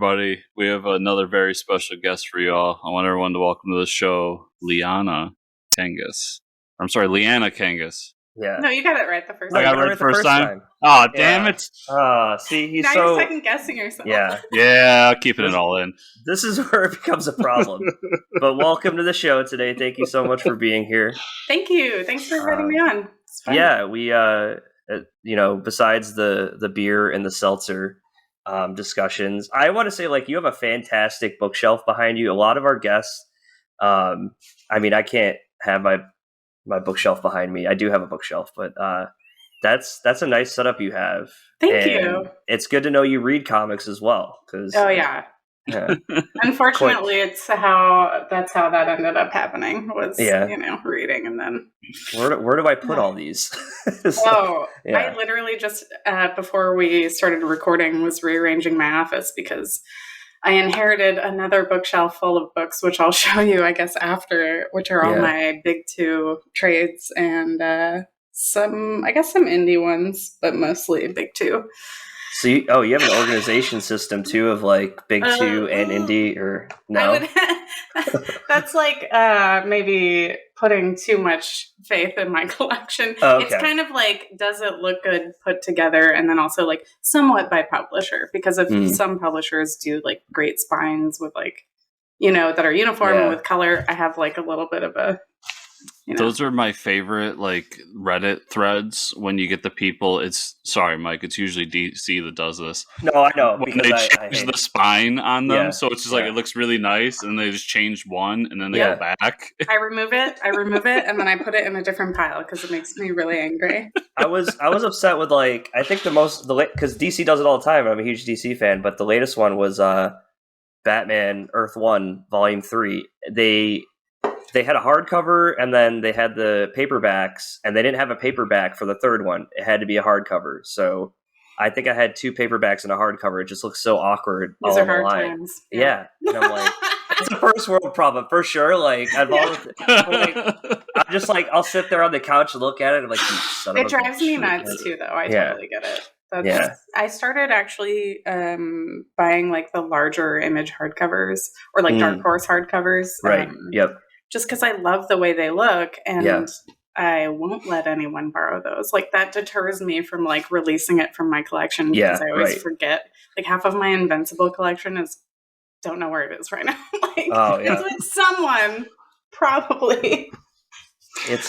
everybody. We have another very special guest for y'all. I want everyone to welcome to the show, Liana Kangas. I'm sorry, Liana Kangas. Yeah. No, you got it right the first I time. got it right the first time? Oh, damn it. See, he's now so... you're second guessing yourself. Yeah, keeping it all in. This is where it becomes a problem. But welcome to the show today. Thank you so much for being here. Thank you. Thanks for inviting me on. It's fun. Yeah, we, besides the beer and the seltzer discussions, I want to say, you have a fantastic bookshelf behind you. A lot of our guests, I can't have my bookshelf behind me. I do have a bookshelf, but that's a nice setup you have. Thank you. It's good to know you read comics as well. Yeah. Unfortunately, that's how that ended up happening. Was reading and then where do I put all these? I literally just before we started recording was rearranging my office because I inherited another bookshelf full of books, which I'll show you, I guess, after, which are all my big two trades and some indie ones, but mostly big two. So you have an organization system too of big two and indie, or no? That's maybe putting too much faith in my collection. Okay. It's kind of does it look good put together, and then also somewhat by publisher, because if some publishers do great spines with that are uniform and with color, I have a little bit of a. Those are my favorite Reddit threads when you get the people. Sorry, Mike. It's usually DC that does this. No, I know, when they change the spine on them, so it's just it looks really nice, and they just change one, and then they go back. I remove it, and then I put it in a different pile because it makes me really angry. I was upset with I think because DC does it all the time. I'm a huge DC fan, but the latest one was Batman Earth 1 Volume 3. They had a hardcover, and then they had the paperbacks, and they didn't have a paperback for the third one. It had to be a hardcover. So I think I had two paperbacks and a hardcover. It just looks so awkward. These are hard times. Yeah. And I'm it's a first world problem for sure. I'm just I'll sit there on the couch and look at it. And son of a bitch. It drives me nuts too, though. I totally get it. I started actually buying the larger Image hardcovers or Dark Horse hardcovers. Right. Yep. Just because I love the way they look, and I won't let anyone borrow those. That deters me from releasing it from my collection because I always forget. Half of my Invincible collection don't know where it is right now. It's with someone, probably. It's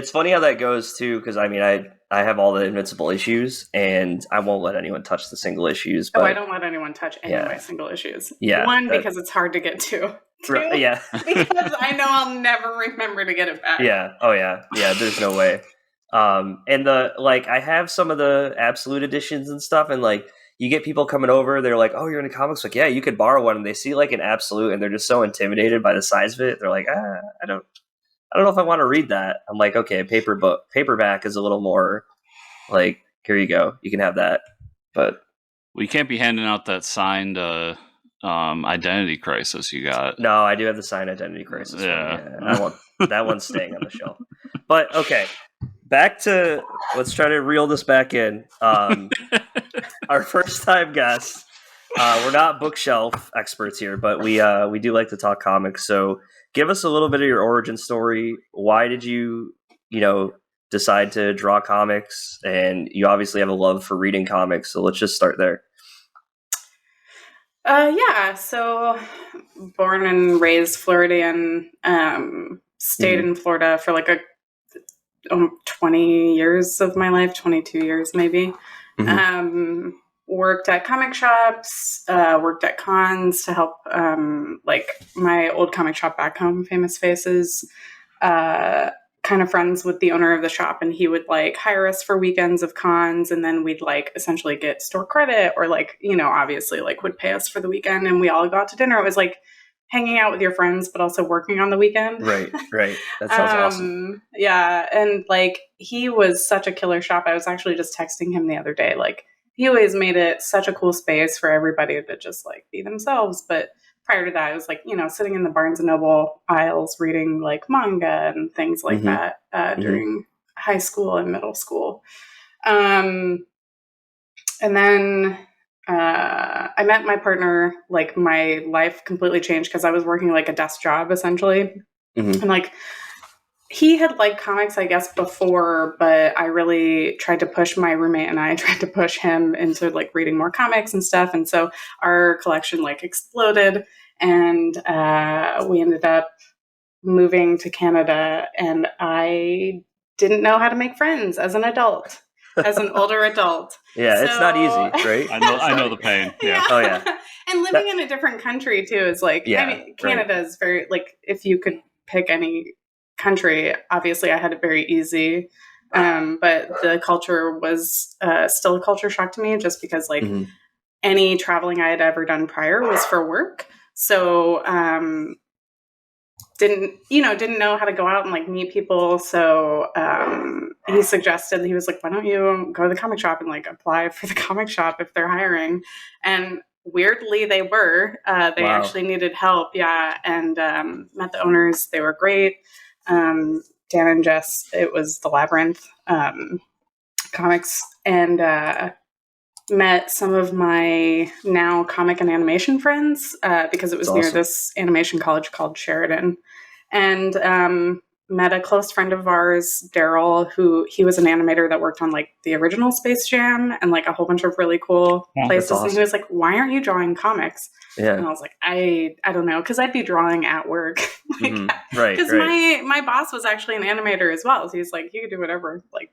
funny how that goes too, because I have all the Invincible issues, and I won't let anyone touch the single issues. But I don't let anyone touch any of my single issues. Yeah, because it's hard to get to. Yeah, because I know I'll never remember to get it back. Yeah. Oh yeah. Yeah. There's no way. And I have some of the Absolute editions and stuff, and you get people coming over. They're like, "Oh, you're into comics?" Yeah, you could borrow one, and they see an Absolute, and they're just so intimidated by the size of it. They're like, I don't know if I want to read that. I'm like, okay, paperback is a little more here you go, you can have that. But we can't be handing out that signed Identity Crisis you got. No, I do have the signed Identity Crisis. Yeah. That one's staying on the shelf. But okay, back to, let's try to reel this back in. Our first time guest. We're not bookshelf experts here, but we do like to talk comics. So give us a little bit of your origin story. Why did you decide to draw comics? And you obviously have a love for reading comics. So let's just start there. So born and raised Floridian, stayed in Florida for 20 years of my life, 22 years maybe. Worked at comic shops, worked at cons to help, my old comic shop back home, Famous Faces, kind of friends with the owner of the shop, and he would hire us for weekends of cons, and then we'd essentially get store credit, or obviously would pay us for the weekend, and we all got to dinner. It was hanging out with your friends, but also working on the weekend. Right. That sounds awesome. Yeah, and he was such a killer shop. I was actually just texting him the other day. He always made it such a cool space for everybody to just be themselves, but prior to that, I was sitting in the Barnes & Noble aisles reading manga and things like that during high school and middle school. And then I met my partner, like my life completely changed because I was working like a desk job essentially. And like he had liked comics, I guess, before, but I really tried to push my roommate and I tried to push him into like reading more comics and stuff. And so our collection like exploded, and we ended up moving to Canada, and I didn't know how to make friends as an adult, as an older adult. Yeah, it's not easy, right? I know the pain. Yeah. Oh yeah. And living in a different country too is like, Yeah, I mean, Canada is very, like, if you could pick any country, obviously I had it very easy. But the culture was still a culture shock to me, just because like any traveling I had ever done prior was for work. So didn't know how to go out and like meet people. So he suggested, he was like, why don't you go to the comic shop and like apply for the comic shop if they're hiring? And weirdly they were. They actually needed help. Yeah. And met the owners. They were great. Dan and Jess, it was the Labyrinth comics. And met some of my now comic and animation friends because it was near this animation college called Sheridan. And met a close friend of ours, Daryl, he was an animator that worked on like the original Space Jam and like a whole bunch of really cool places. Awesome. And he was like, why aren't you drawing comics? Yeah. And I was like, I don't know, because I'd be drawing at work. Like, right. Because my boss was actually an animator as well. So he's like, you could do whatever. Like,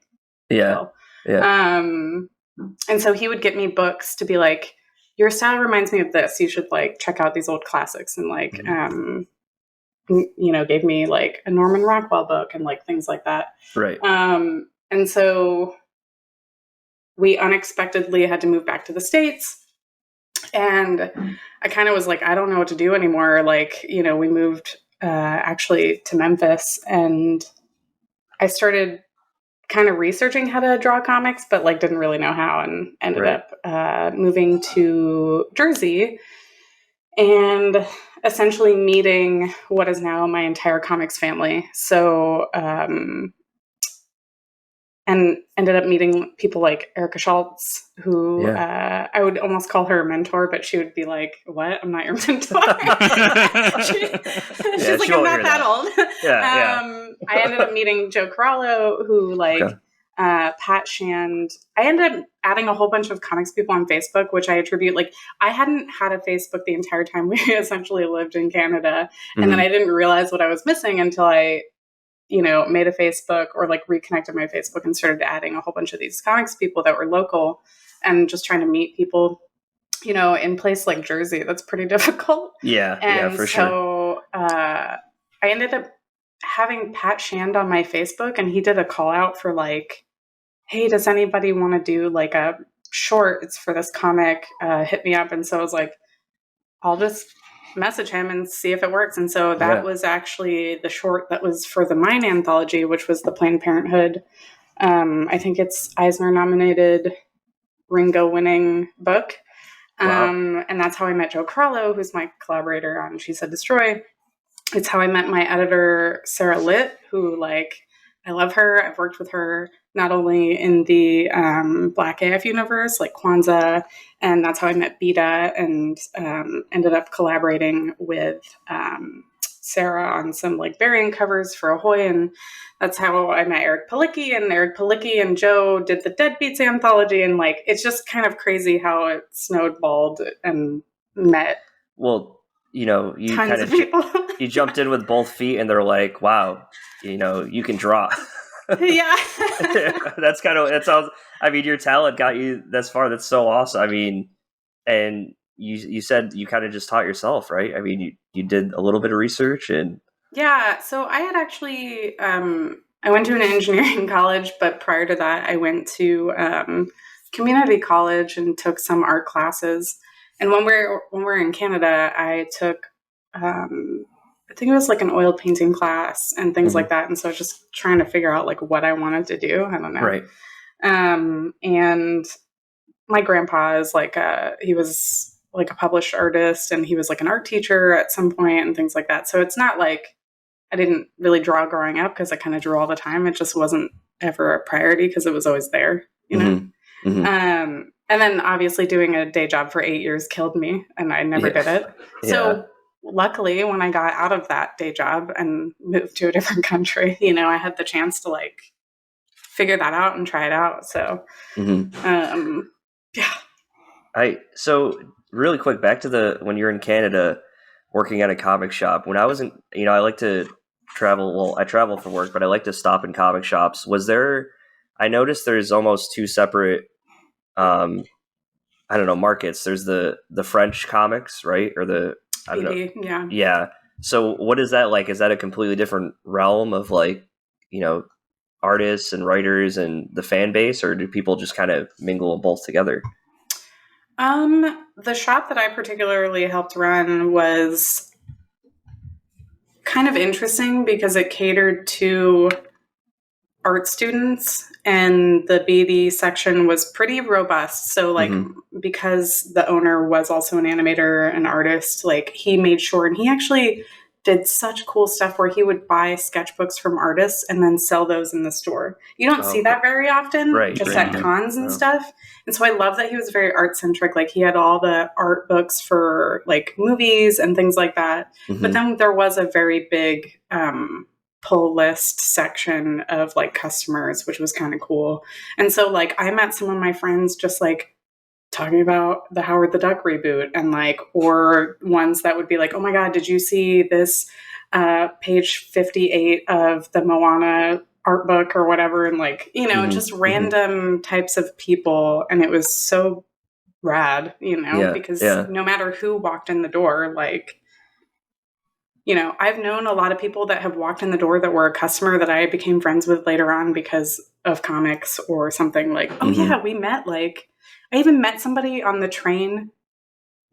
yeah. And so he would get me books to be like, your style reminds me of this. You should like check out these old classics, and like, gave me like a Norman Rockwell book and like things like that. Right. And so we unexpectedly had to move back to the States, and I kind of was like, I don't know what to do anymore. Like, we moved actually to Memphis, and I started kind of researching how to draw comics, but like didn't really know how, and ended up moving to Jersey and essentially meeting what is now my entire comics family. So, and ended up meeting people like Erica Schultz, who I would almost call her a mentor, but she would be like, what? I'm not your mentor. She's like, I'm not that old. I ended up meeting Joe Corallo, who like Pat Shand. I ended up adding a whole bunch of comics people on Facebook, which I attribute, like, I hadn't had a Facebook the entire time we essentially lived in Canada. And then I didn't realize what I was missing until I made a Facebook, or like reconnected my Facebook and started adding a whole bunch of these comics people that were local, and just trying to meet people, in place like Jersey. That's pretty difficult. Yeah, for sure. So I ended up having Pat Shand on my Facebook, and he did a call out for like, hey, does anybody want to do like a short? It's for this comic. Hit me up. And so I was like, I'll just message him and see if it works. And so that was actually the short that was for the Mine anthology, which was the Planned Parenthood. I think it's Eisner nominated, Ringo winning book. And that's how I met Joe Corallo, who's my collaborator on She Said Destroy. It's how I met my editor, Sarah Litt, who like, I love her. I've worked with her not only in the Black AF universe, like Kwanzaa, and that's how I met Beta, and ended up collaborating with Sarah on some like variant covers for Ahoy, and that's how I met Eric Palicki, and Eric Palicki and Joe did the Deadbeats anthology, and like, it's just kind of crazy how it snowballed and met. Well, you kind of you jumped in with both feet, and they're like, wow, you can draw. Yeah. that sounds, I mean, your talent got you this far. That's so awesome. I mean, and you said you kind of just taught yourself, right? I mean, you did a little bit of research and. Yeah. So I had actually, I went to an engineering college, but prior to that, I went to community college and took some art classes. And when we're in Canada, I took, I think it was like an oil painting class and things like that. And so I was just trying to figure out like what I wanted to do. I don't know. Right. And my grandpa is like, he was like a published artist, and he was like an art teacher at some point and things like that. So it's not like I didn't really draw growing up, because I kind of drew all the time. It just wasn't ever a priority because it was always there, And And then obviously doing a day job for 8 years killed me, and I never did it. So luckily, when I got out of that day job and moved to a different country, I had the chance to like figure that out and try it out. So, yeah. So really quick, back to when you're in Canada working at a comic shop. When I was in, I like to travel. Well, I travel for work, but I like to stop in comic shops. I noticed there's almost two separate, I don't know, markets. There's the French comics, right? Or I don't know. Yeah. Yeah. So what is that like? Is that a completely different realm of like, artists and writers and the fan base, or do people just kind of mingle both together? The shop that I particularly helped run was kind of interesting because it catered to art students, and the BD section was pretty robust. So like, because the owner was also an animator and artist, like he made sure, and he actually did such cool stuff where he would buy sketchbooks from artists and then sell those in the store. You don't see that very often, at cons and stuff. And so I love that he was very art centric. Like he had all the art books for like movies and things like that. But then there was a very big pull list section of like customers, which was kind of cool. And so like I met some of my friends just like talking about the Howard the Duck reboot, and like, or ones that would be like, oh my God, did you see this page 58 of the Moana art book or whatever? And like, just random types of people. And it was so rad, because no matter who walked in the door, like, I've known a lot of people that have walked in the door that were a customer that I became friends with later on because of comics or something. Like, oh yeah, we met, like, I even met somebody on the train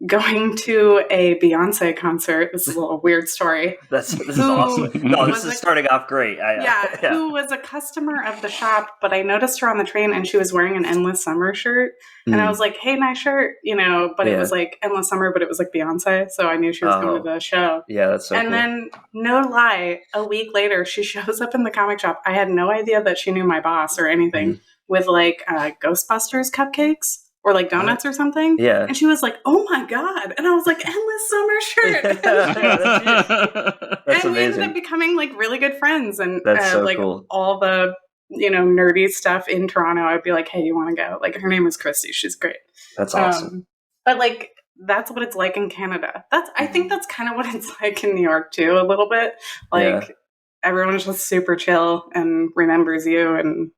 going to a Beyonce concert. This is a little weird story. This is awesome. No, this is starting off great. Who was a customer of the shop, but I noticed her on the train and she was wearing an Endless Summer shirt. And I was like, hey, nice shirt, but it was like Endless Summer, but it was like Beyonce. So I knew she was going to the show. Yeah, that's so cool. And then, no lie, a week later, she shows up in the comic shop. I had no idea that she knew my boss or anything, with like Ghostbusters cupcakes. Or like donuts or something. Yeah. And she was like, oh my God. And I was like, Endless Summer shirt. That's and amazing. we ended up becoming like really good friends. And that's so like cool. All the, nerdy stuff in Toronto, I'd be like, hey, you want to go? Like her name was Christy. She's great. That's awesome. But like, that's what it's like in Canada. I think that's kind of what it's like in New York too, a little bit. Like everyone's just super chill and remembers you, and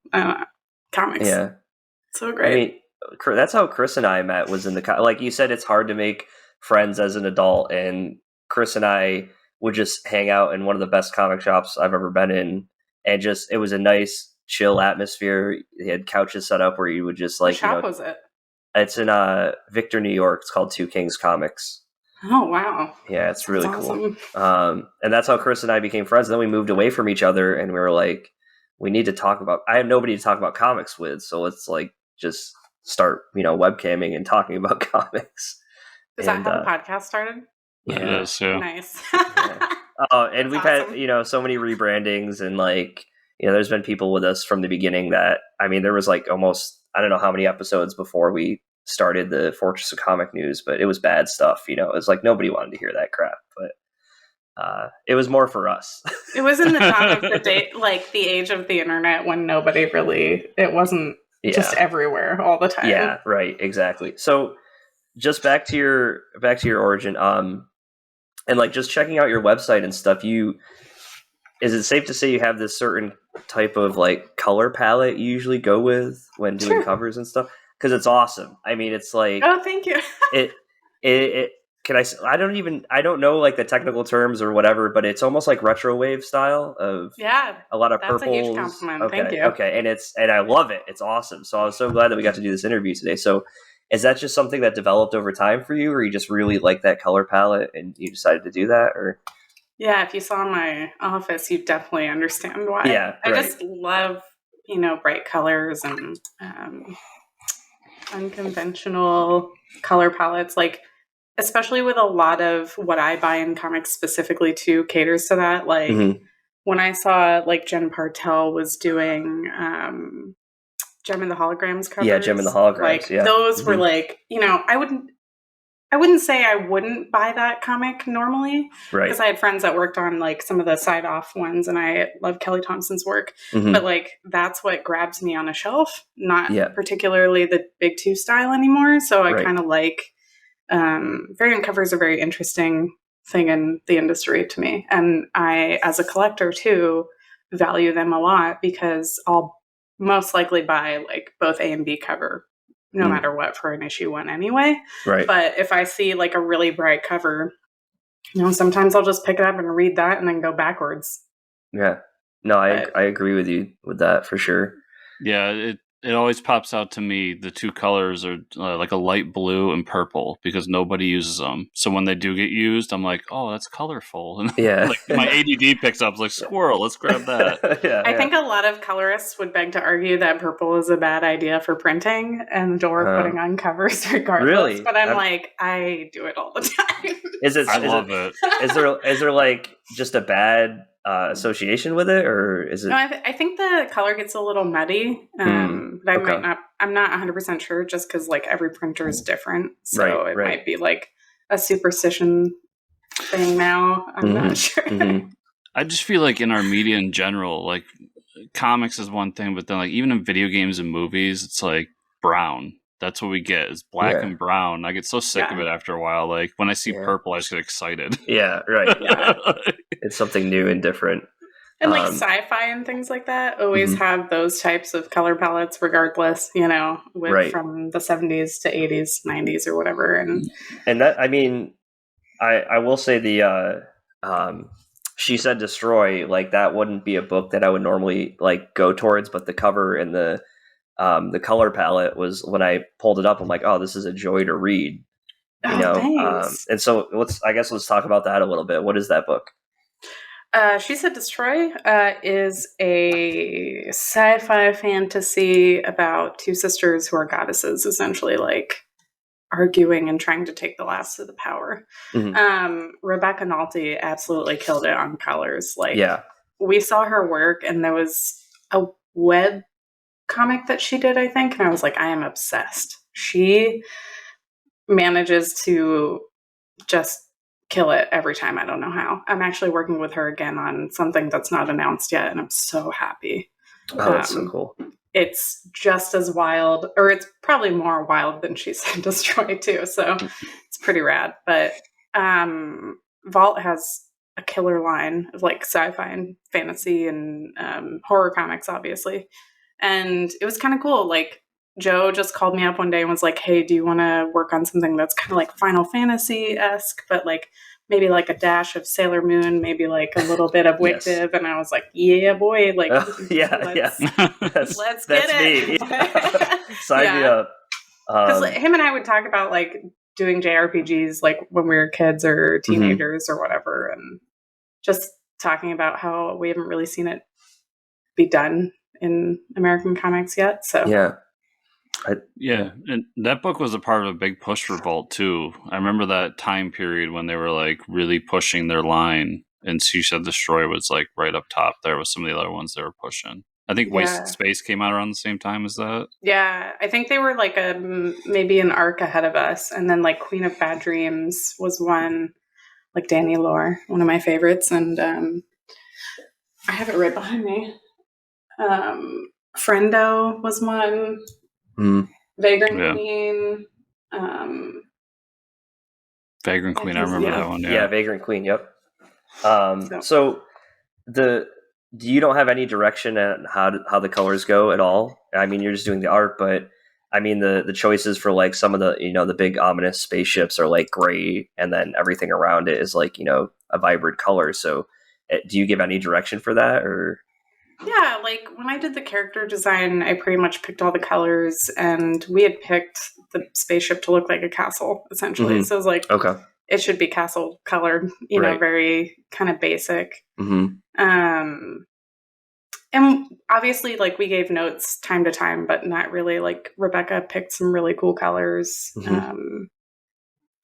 comics. Yeah. So great. I mean, that's how Chris and I met, was in the, like you said, it's hard to make friends as an adult, and Chris and I would just hang out in one of the best comic shops I've ever been in, and just, it was a nice chill atmosphere. They had couches set up where you would just like, what shop was it? It's in Victor, New York. It's called Two Kings Comics. Oh wow. Yeah, it's really awesome. Cool. And that's how Chris and I became friends. And then we moved away from each other, and we were like, we need to talk about, I have nobody to talk about comics with, so let's like just start, webcamming and talking about comics. Is that how the podcast started? Yeah. Yes, yeah. Nice. And we've had, so many rebrandings, and like, there's been people with us from the beginning that, I mean, there was like almost, I don't know how many episodes before we started the Fortress of Comic News, but it was bad stuff. It was like nobody wanted to hear that crap, but it was more for us. It was in the time of the day, like the age of the internet, when nobody really, it wasn't just everywhere all the time. Yeah, right, exactly. So just back to your origin, and like just checking out your website and stuff, is it safe to say you have this certain type of like color palette you usually go with when doing covers and stuff? Because it's awesome. I mean, it's like, oh, thank you. I don't know like the technical terms or whatever, but it's almost like retro wave style of a lot of purples. That's a huge compliment. Okay, thank you. Okay, and I love it. It's awesome. So I was so glad that we got to do this interview today. So is that just something that developed over time for you, or you just really like that color palette and you decided to do that? Or yeah, if you saw my office, you definitely understand why. Yeah, I just love bright colors and unconventional color palettes, like. Especially with a lot of what I buy in comics specifically too caters to that. Like when I saw like Jen Partel was doing Gem and the Holograms covers. Yeah, Gem and the Holograms. Like yeah. those were like, I wouldn't say I wouldn't buy that comic normally, Right. because I had friends that worked on like some of the side off ones, and I love Kelly Thompson's work. But like that's what grabs me on a shelf, not particularly the Big Two style anymore. So I kind of like variant covers are a very interesting thing in the industry to me, and I, as a collector too, value them a lot because I'll most likely buy like both A and B cover no matter what for an issue 1 anyway. Right. But if I see like a really bright cover, sometimes I'll just pick it up and read that and then go backwards. Yeah. No, I agree with you with that for sure. Yeah, it always pops out to me. The two colors are like a light blue and purple because nobody uses them. So when they do get used, I'm like, oh, that's colorful. And yeah. like my ADD picks up, like, squirrel, let's grab that. I think a lot of colorists would beg to argue that purple is a bad idea for printing and or putting on covers regardless. Really? But I'm like, I do it all the time. I love it. Is there like just a bad association with it, or is it? No, I think the color gets a little muddy. But I'm not 100% sure, just because like every printer is different, so it might be like a superstition thing now. I'm not sure. I just feel like in our media in general, like comics is one thing, but then like even in video games and movies, it's like brown. That's what we get, is black and brown. I get so sick of it after a while. Like when I see purple, I just get excited. Yeah, right. It's something new and different. And like sci-fi and things like that always have those types of color palettes regardless, from the 70s to 80s, 90s or whatever. And that, I mean, I will say the She Said Destroy, like that wouldn't be a book that I would normally like go towards, but the cover and the color palette was, when I pulled it up, I'm like, oh, this is a joy to read. Thanks. And so let's talk about that a little bit. What is that book? She Said Destroy is a sci-fi fantasy about two sisters who are goddesses, essentially like arguing and trying to take the last of the power. Rebecca Nalty absolutely killed it on colors. Like, we saw her work, and there was a web comic that she did, I think, and I was like, I am obsessed. She manages to just kill it every time. I don't know how. I'm actually working with her again on something that's not announced yet, and I'm so happy. Oh, that's so cool. It's just as wild, or it's probably more wild than She Said Destroy too, so it's pretty rad. But Vault has a killer line of like sci-fi and fantasy and horror comics, obviously. And it was kind of cool. Like, Joe just called me up one day and was like, hey, do you want to work on something that's kind of like Final Fantasy-esque, but like maybe like a dash of Sailor Moon, maybe like a little bit of Wicked? Yes. And I was like, yeah, boy. Like, let's get it. Sign me up. Because him and I would talk about like doing JRPGs like when we were kids or teenagers or whatever, and just talking about how we haven't really seen it be done in American comics yet. So and that book was a part of a big push for Vault too. I remember that time period when they were like really pushing their line, and She Said Destroy was like right up top there with some of the other ones they were pushing. I think Wasted Space came out around the same time as that. Yeah, I think they were like maybe an arc ahead of us, and then like Queen of Bad Dreams was one, like Danny Lore, one of my favorites, and I have it right behind me. Friendo was one. Vagrant Queen. Vagrant Queen, I remember that one. Yeah, Vagrant Queen, yep. So you don't have any direction at how the colors go at all? I mean, you're just doing the art, but I mean the choices for like some of the, the big ominous spaceships are like gray, and then everything around it is like, a vibrant color. So do you give any direction for that, or? Yeah, like when I did the character design, I pretty much picked all the colors, and we had picked the spaceship to look like a castle, essentially. So it was like, okay, it should be castle colored, know, very kind of basic. And obviously, like, we gave notes time to time, but not really. Like, Rebecca picked some really cool colors.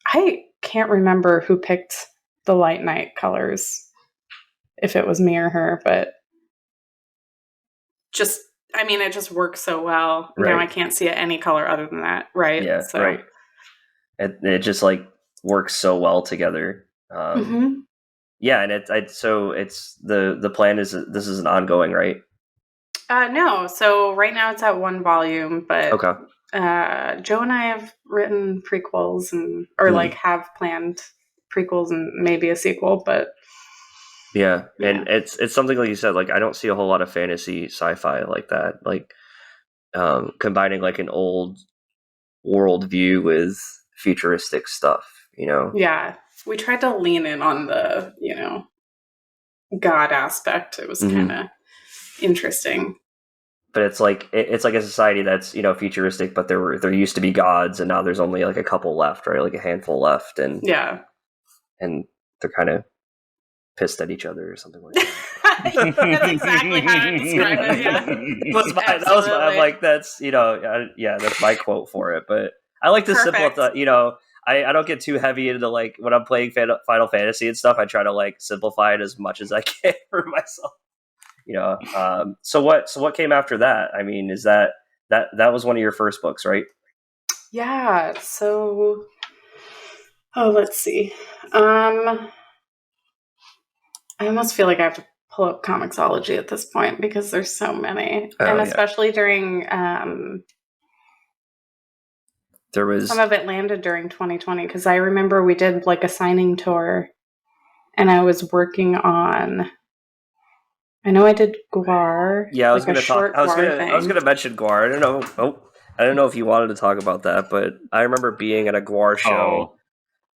I can't remember who picked the light night colors, if it was me or her, but just I mean, it just works so well. Right. Now I can't see it any color other than that, right? Yeah, So. right. It just like works so well together. Yeah, and so it's the plan is this is an ongoing, right? No, so right now it's at 1 volume, but Okay. Joe and I have written prequels or like have planned prequels and maybe a sequel, but yeah, and it's something like you said, like I don't see a whole lot of fantasy sci-fi like that, like combining like an old world view with futuristic stuff, you know? Yeah, we tried to lean in on the, God aspect. It was kind of interesting. But it's like a society that's, futuristic, but there used to be gods, and now there's only like a couple left, right? Like a handful left, and they're kind of pissed at each other or something like that. That's exactly how I describe it. Yeah, I'm like, that's that's my quote for it. But I like to simplify. I don't get too heavy into like when I'm playing Final Fantasy and stuff. I try to like simplify it as much as I can for myself. So what came after that? I mean, is that was one of your first books, right? Yeah. So, let's see. I almost feel like I have to pull up Comixology at this point because there's so many, and especially during there was some of it landed during 2020 because I remember we did like a signing tour, and I was working on. I know I did Guar. Yeah, I was going to talk. I was going to mention Guar. I don't know. I don't know if you wanted to talk about that, but I remember being at a Guar show,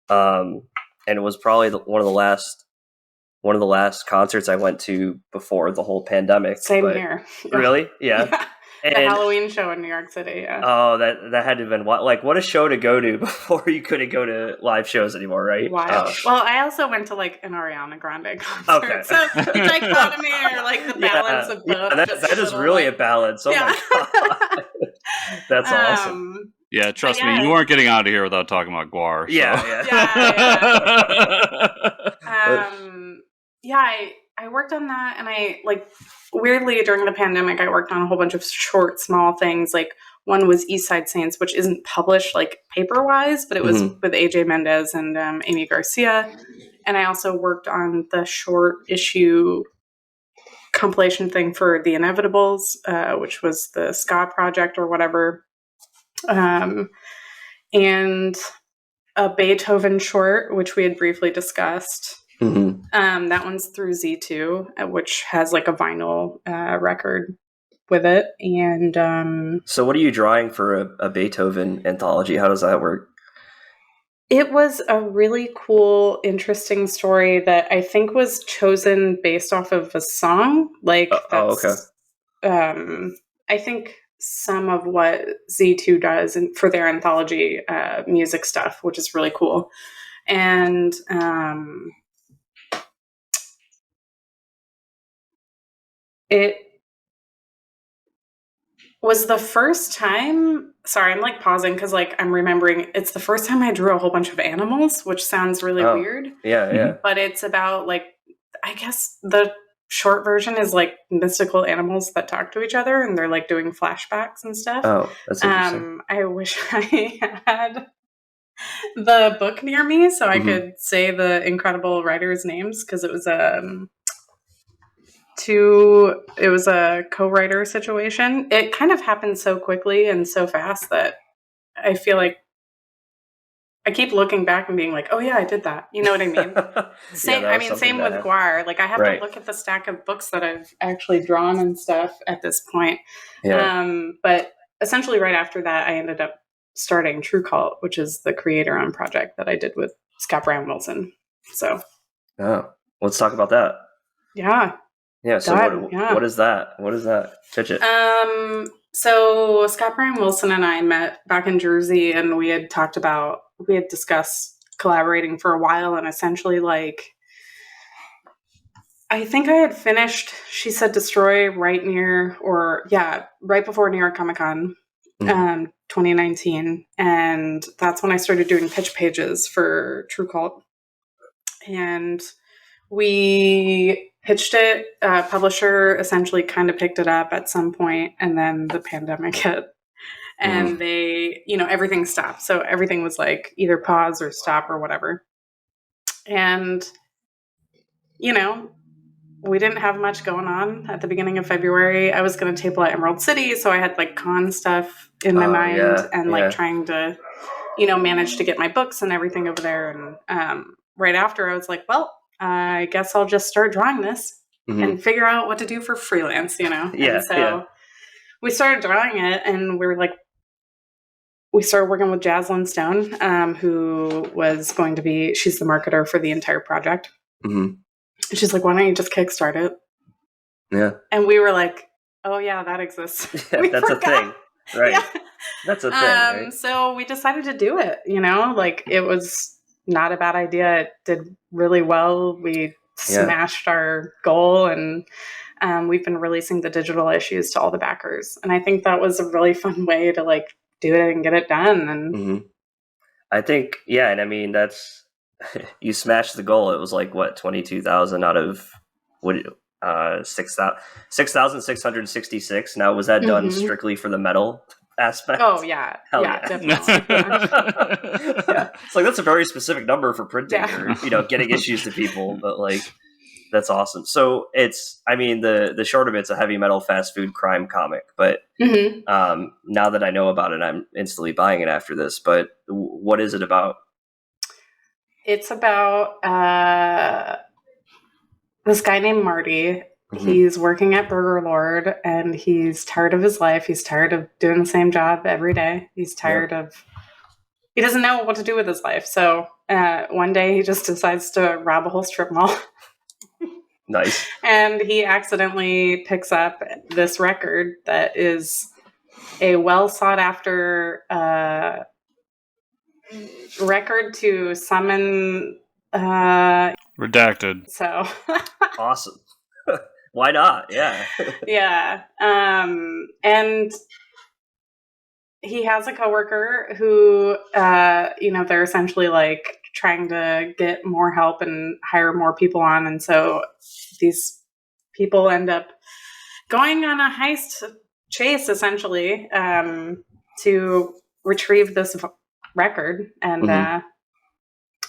and it was probably one of the last concerts I went to before the whole pandemic. Same here. Really? Yeah. The Halloween show in New York City. Yeah. Oh, that had to have been what a show to go to before you couldn't go to live shows anymore, right? Wow. Well, I also went to like an Ariana Grande concert. Okay. So the dichotomy or like the balance of both. Yeah, that is really a balance. Oh my god. That's awesome. Yeah, trust me, you weren't getting out of here without talking about Guar. So. I worked on that, and I like weirdly during the pandemic I worked on a whole bunch of short small things. Like one was East Side Saints, which isn't published like paper wise, but it was with AJ Mendez and Amy Garcia. And I also worked on the short issue compilation thing for The Inevitables, which was the ska project or whatever, and a Beethoven short, which we had briefly discussed. That one's through Z2, which has like a vinyl record with it. And so what are you drawing for a Beethoven anthology? How does that work? It was a really cool, interesting story that I think was chosen based off of a song. Like, okay. I think some of what Z2 does for their anthology music stuff, which is really cool. And it was the first time. Sorry, I'm like pausing because like I'm remembering it's the first time I drew a whole bunch of animals, which sounds really weird. Yeah. But it's about like, I guess the short version is like mystical animals that talk to each other, and they're like doing flashbacks and stuff. Oh, that's interesting. I wish I had the book near me so I could say the incredible writers' names, because it was a co-writer situation. It kind of happened so quickly and so fast that I feel like I keep looking back and being like, oh yeah, I did that. You know what I mean? Same with Guar. Like I have to look at the stack of books that I've actually drawn and stuff at this point. Yeah. But essentially right after that, I ended up starting Trve Kvlt, which is the creator-owned project that I did with Scott Brown Wilson. So. Oh, let's talk about that. Yeah. Yeah. So what is that? What is that? Pitch it. So Scott Brown Wilson and I met back in Jersey, and we had discussed collaborating for a while, and essentially like, I think I had finished She Said Destroy right before New York Comic Con, 2019. And that's when I started doing pitch pages for Trve Kvlt. And we pitched it. Publisher essentially kind of picked it up at some point, and then the pandemic hit. And they, everything stopped. So everything was like either pause or stop or whatever. And, we didn't have much going on at the beginning of February. I was going to table at Emerald City, so I had like con stuff in my mind and like trying to, manage to get my books and everything over there. And right after, I was like, well, I guess I'll just start drawing this and figure out what to do for freelance, Yeah. And so we started drawing it, and we started working with Jaslyn Stone, who was going to be, she's the marketer for the entire project. Mm-hmm. She's like, why don't you just kickstart it? Yeah. And we were like, oh yeah, that exists. Yeah, that's forgot. A thing. Right. Yeah. That's a thing. Right? So we decided to do it, it was not a bad idea. It did really well. We smashed our goal, and we've been releasing the digital issues to all the backers. And I think that was a really fun way to like do it and get it done. And I think, and I mean, that's, you smashed the goal. It was like what, 22,000 out of what, 6,666. Now, was that done strictly for the metal aspect? Oh yeah. Hell yeah. Definitely. It's like, that's a very specific number for printing or, getting issues to people, but like, that's awesome. So it's, I mean, the short of it's a heavy metal fast food crime comic, but now that I know about it, I'm instantly buying it after this. But what is it about? It's about this guy named Marty. He's working at Burger Lord, and he's tired of his life. He's tired of doing the same job every day. He's tired of, he doesn't know what to do with his life. So one day he just decides to rob a whole strip mall. Nice. And he accidentally picks up this record that is a well sought after record to summon redacted. So awesome. Why not? Yeah. Yeah. And he has a coworker who they're essentially like trying to get more help and hire more people on, and so these people end up going on a heist chase essentially to retrieve this record. And I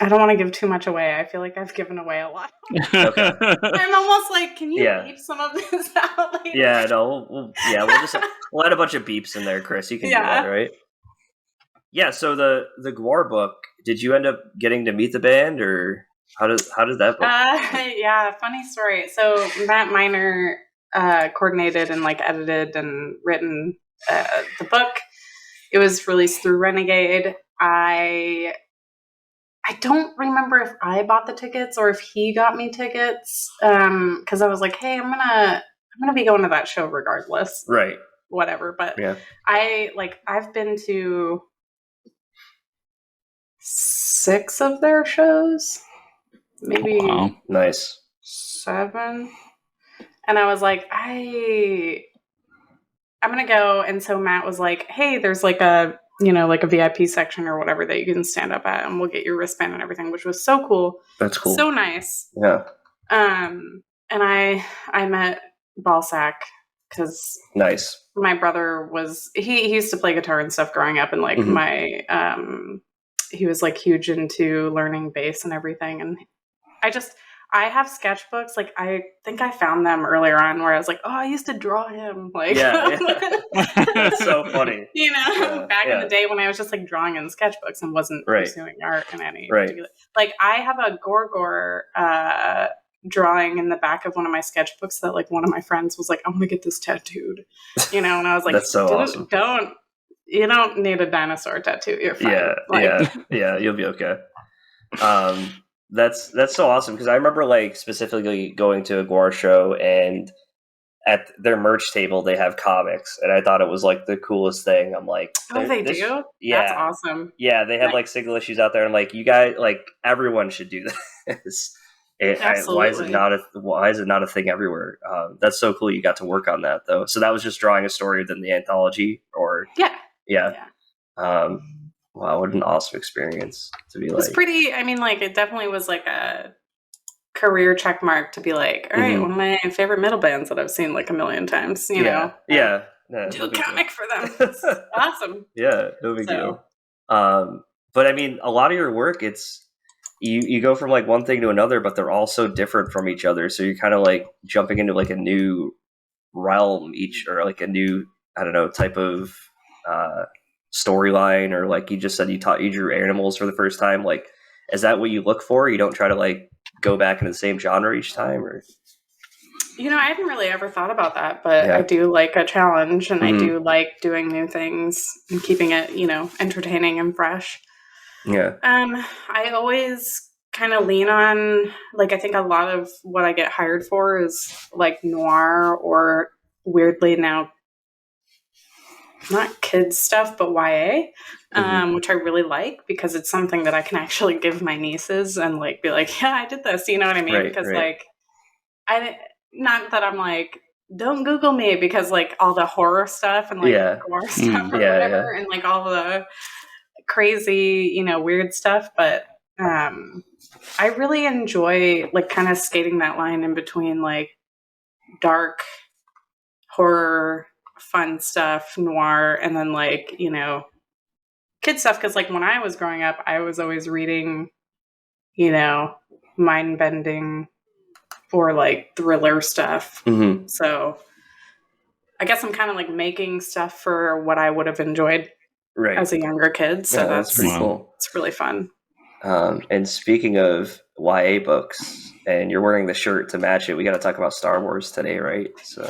don't want to give too much away. I feel like I've given away a lot. Okay. I'm almost like, can you beep some of this out later? Yeah, no, we'll add a bunch of beeps in there, Chris. You can do that, right? Yeah. So the Gwar book, did you end up getting to meet the band, or how did that book? Yeah, funny story. So Matt Miner coordinated and like edited and written the book. It was released through Renegade. I don't remember if I bought the tickets or if he got me tickets, because I was like, hey, I'm gonna be going to that show regardless, right? Whatever. But I've been to 6 of their shows, maybe nice 7, and I was like, I'm gonna go. And so Matt was like, hey, there's like a VIP section or whatever that you can stand up at, and we'll get your wristband and everything, which was so cool. That's cool. So nice. Yeah. And I met Balsack because nice. My brother was he used to play guitar and stuff growing up, and like he was like huge into learning bass and everything. And I have sketchbooks. Like, I think I found them earlier on where I was like, oh, I used to draw him. Like, That's so funny. Back in the day when I was just like drawing in sketchbooks and wasn't pursuing art in any particular. Like, I have a Gorgor drawing in the back of one of my sketchbooks that like one of my friends was like, I'm gonna get this tattooed. And I was like, that's so awesome. You don't need a dinosaur tattoo. You're fine. Yeah, you'll be okay. That's so awesome, because I remember like specifically going to a Gwar show, and at their merch table they have comics, and I thought it was like the coolest thing. I'm like, oh, they do? Yeah, that's awesome. Yeah, they have like single issues out there. I'm like, you guys, like everyone should do this. Why is it not a thing everywhere? That's so cool. You got to work on that though. So that was just drawing a story within the anthology, or yeah. Wow, what an awesome experience to be like. It's pretty. I mean, like, it definitely was like a career check mark to be like, all right, one of my favorite metal bands that I've seen like a million times, you know? Yeah. Do a comic for them. It's awesome. Yeah, no big deal. But I mean, a lot of your work, it's you go from like one thing to another, but they're all so different from each other. So you're kind of like jumping into like a new realm each, or like a new, I don't know, type of storyline, or like you just said you drew animals for the first time. Like, is that what you look for? You don't try to like go back into the same genre each time, or? You know, I hadn't really ever thought about that, but I do like a challenge, and I do like doing new things and keeping it, you know, entertaining and fresh. Yeah. I always kind of lean on, like, I think a lot of what I get hired for is like noir, or weirdly now, not kids stuff, but YA, which I really like, because it's something that I can actually give my nieces and like be like, yeah, I did this, you know what I mean? Because like, not that I'm like, don't Google me, because like all the horror stuff and like gore stuff or whatever, and like all the crazy, you know, weird stuff. But I really enjoy like kind of skating that line in between like dark horror, fun stuff, noir, and then like, you know, kid stuff. Because like when I was growing up, I was always reading, you know, mind bending or like thriller stuff. So I guess I'm kind of like making stuff for what I would have enjoyed as a younger kid. So that's pretty cool. It's really fun. And speaking of YA books, and you're wearing the shirt to match it, we got to talk about Star Wars today, right? So,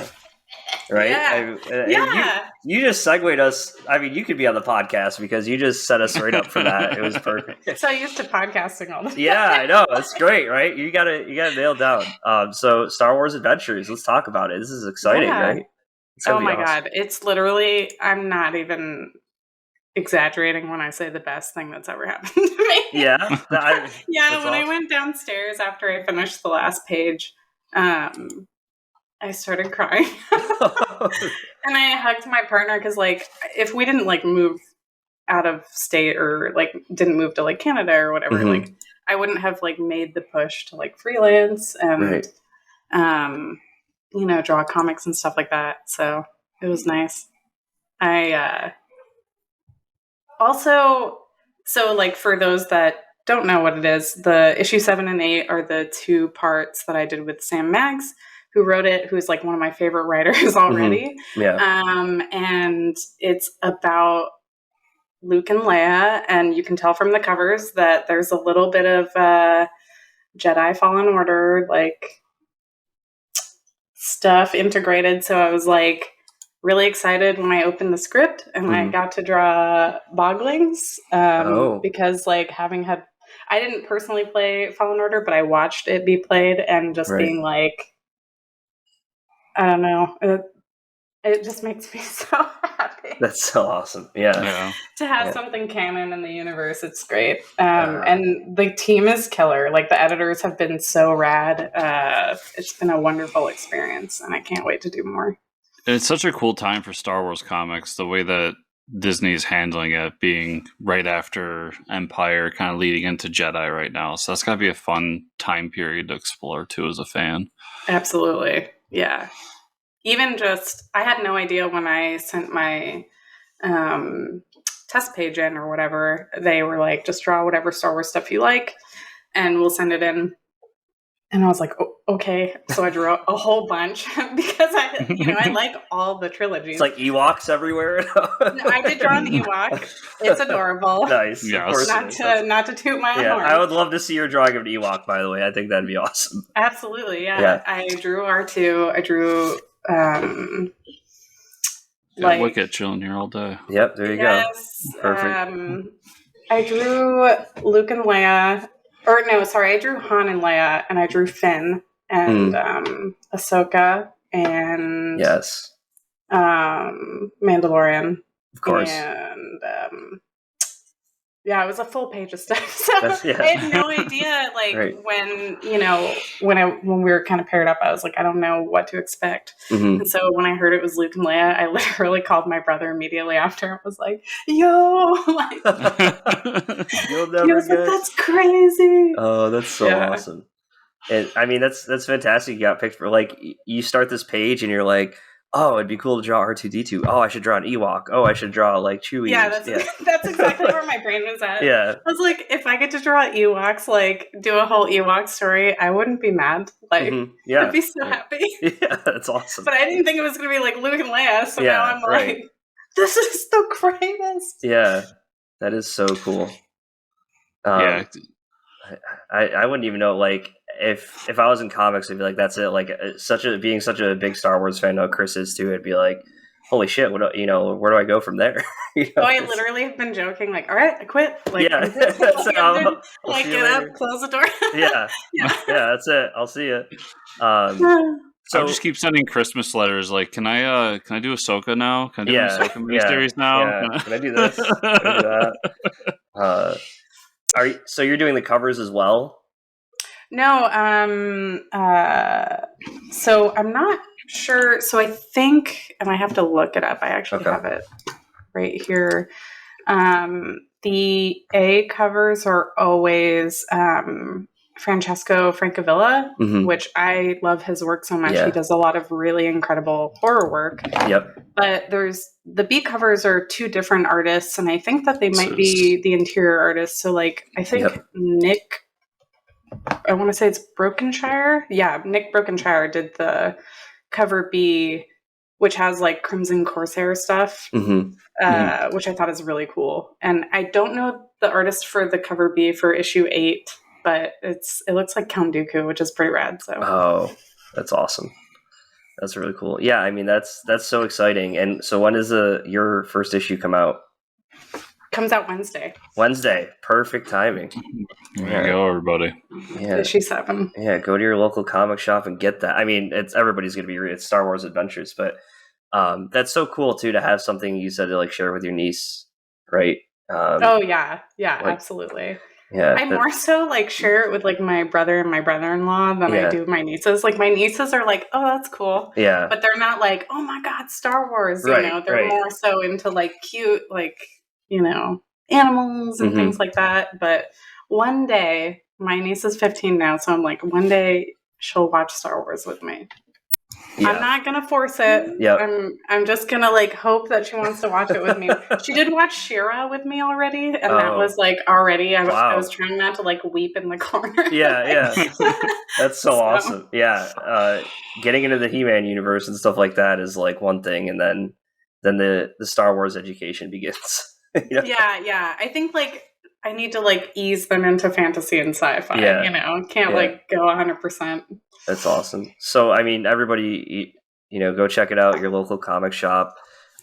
right? Yeah. You just segued us. I mean, you could be on the podcast because you just set us right up for that. It was perfect. So used to podcasting all the time. Yeah, I know. That's great, right? You got it nailed down. So Star Wars Adventures, let's talk about it. This is exciting, right? Oh my God. It's literally, I'm not even exaggerating when I say the best thing that's ever happened to me. Yeah. When I went downstairs after I finished the last page, I started crying. And I hugged my partner, because like, if we didn't like move out of state, or like didn't move to like Canada or whatever, like I wouldn't have like made the push to like freelance and you know, draw comics and stuff like that. So it was nice. I also, so like for those that don't know what it is, the issue 7 and 8 are the 2 parts that I did with Sam Maggs, who wrote it, who's like one of my favorite writers already. And it's about Luke and Leia, and you can tell from the covers that there's a little bit of Jedi Fallen Order like stuff integrated. So I was like really excited when I opened the script and I got to draw Boglings, because like I didn't personally play Fallen Order, but I watched it be played, and just being like, I don't know, it just makes me so happy. That's so awesome. Yeah. To have something canon in the universe, it's great. And the team is killer. Like, the editors have been so rad. It's been a wonderful experience, and I can't wait to do more. It's such a cool time for Star Wars comics, the way that Disney's handling it, being right after Empire, kind of leading into Jedi right now. So that's got to be a fun time period to explore, too, as a fan. Absolutely. Yeah. Even just, I had no idea when I sent my test page in or whatever, they were like, just draw whatever Star Wars stuff you like, and we'll send it in. And I was like, oh, okay. So I drew a whole bunch because I like all the trilogies. It's like Ewoks everywhere. No, I did draw an Ewok. It's adorable. Nice. Yes. Not to toot my own horn. I would love to see your drawing of an Ewok, by the way. I think that'd be awesome. Absolutely, yeah. I drew R2. I drew Wicket chilling here all day. Yep, there you go. Perfect. I drew Luke and Leia. Or no, sorry, I drew Han and Leia, and I drew Finn and Ahsoka and Mandalorian. Of course. And it was a full page of stuff. So I had no idea, like when we were kind of paired up, I was like, I don't know what to expect. And so when I heard it was Luke and Leia, I literally called my brother immediately after. I was like, yo, you'll never guess. That's crazy. Oh, that's so awesome. I mean, that's fantastic. You got picked for, like, you start this page and you're like, oh, it'd be cool to draw R2D2. Oh, I should draw an Ewok. Oh, I should draw like Chewie. Yeah, that's exactly where my brain was at. Yeah. I was like, if I get to draw Ewoks, like do a whole Ewok story, I wouldn't be mad. Like, I'd be so happy. Yeah, that's awesome. But I didn't think it was going to be like Luke and Leia. So now I'm like, this is the greatest. Yeah, that is so cool. Yeah. I wouldn't even know, like, if I was in comics, I'd be like, that's it. Like, being such a big Star Wars fan, now Chris is too. It'd be like, holy shit, where do I go from there? I literally have been joking, like, all right, I quit. Like, yeah, like get up, close the door. yeah, that's it. I'll see you. So I just keep sending Christmas letters. Like, can I do Ahsoka now? Can I do an Ahsoka miniseries now? Yeah. Can I do this? Can I do that? So you're doing the covers as well? No. So I'm not sure. So I think, and I have to look it up. I actually have it right here. The A covers are always Francesco Francavilla, which I love his work so much. He does a lot of really incredible horror work. Yep. But the B covers are two different artists, and I think that they might be the interior artists. So, like, I think Nick, I want to say it's Brokenshire. Yeah, Nick Brokenshire did the cover B, which has like Crimson Corsair stuff, which I thought is really cool. And I don't know the artist for the cover B for issue 8. But it looks like Count Dooku, which is pretty rad. So that's awesome. That's really cool. Yeah, I mean that's so exciting. And so when does your first issue come out? Comes out Wednesday. Wednesday, perfect timing. There you go, everybody. Yeah, issue 7. Yeah, go to your local comic shop and get that. I mean, everybody's going to be it's Star Wars Adventures, but that's so cool too to have something you said to like share with your niece, right? Yeah, absolutely. Yeah, I more so like share it with like my brother and my brother-in-law than I do my nieces. Like my nieces are like, oh, that's cool. Yeah. But they're not like, oh my God, Star Wars. You know, they're more so into like cute, like, you know, animals and things like that. But one day, my niece is 15 now, so I'm like, one day she'll watch Star Wars with me. Yeah. I'm not gonna force it. Yep. I'm just gonna like hope that she wants to watch it with me. She did watch She-Ra with me already, and that was like already. I was trying not to like weep in the corner. Yeah. That's so awesome. Yeah, getting into the He-Man universe and stuff like that is like one thing, and then the Star Wars education begins. Yeah. I think like I need to like ease them into fantasy and sci-fi. Yeah. You know, can't like go 100%. That's awesome. So, I mean, everybody, go check it out, your local comic shop.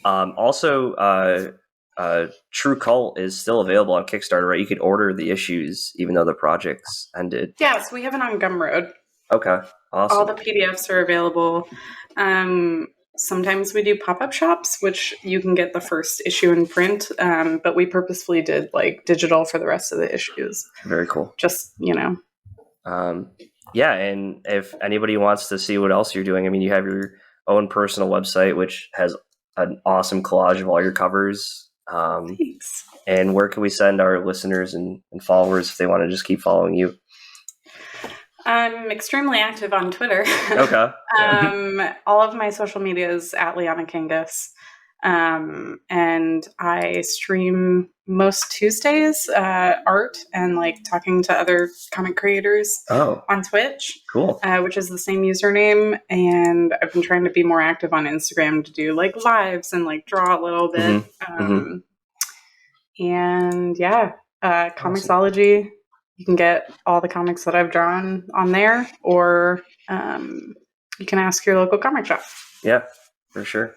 Also, Trve Kvlt is still available on Kickstarter, right? You could order the issues even though the project's ended. Yes, we have it on Gumroad. Okay, awesome. All the PDFs are available. Sometimes we do pop-up shops, which you can get the first issue in print, but we purposefully did like digital for the rest of the issues. Very cool. Just, yeah, and if anybody wants to see what else you're doing, I mean, you have your own personal website, which has an awesome collage of all your covers. Thanks. And where can we send our listeners and followers if they want to just keep following you? I'm extremely active on Twitter. Okay. All of my social media is at Liana Kangas. And I stream most Tuesdays, art and like talking to other comic creators on Twitch. Cool. Which is the same username. And I've been trying to be more active on Instagram to do like lives and like draw a little bit. And Comixology. You can get all the comics that I've drawn on there, or you can ask your local comic shop. Yeah, for sure.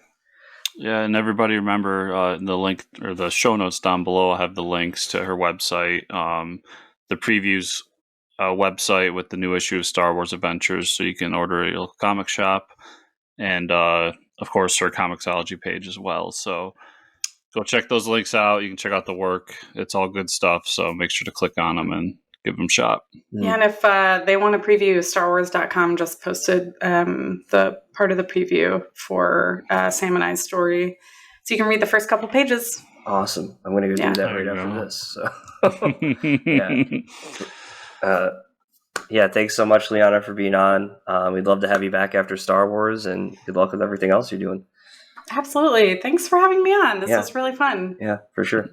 Yeah, and everybody remember the link or the show notes down below. I'll have the links to her website, the previews website with the new issue of Star Wars Adventures, so you can order at your local comic shop, and of course her Comixology page as well. So go check those links out. You can check out the work. It's all good stuff. So make sure to click on them and give them a shot. Yeah, and if they want to preview, StarWars.com just posted the part of the preview for Sam and I's story. So you can read the first couple pages. Awesome. I'm going to go do that right after this. So. Yeah, thanks so much, Liana, for being on. We'd love to have you back after Star Wars, and good luck with everything else you're doing. Absolutely. Thanks for having me on. This was really fun. Yeah, for sure.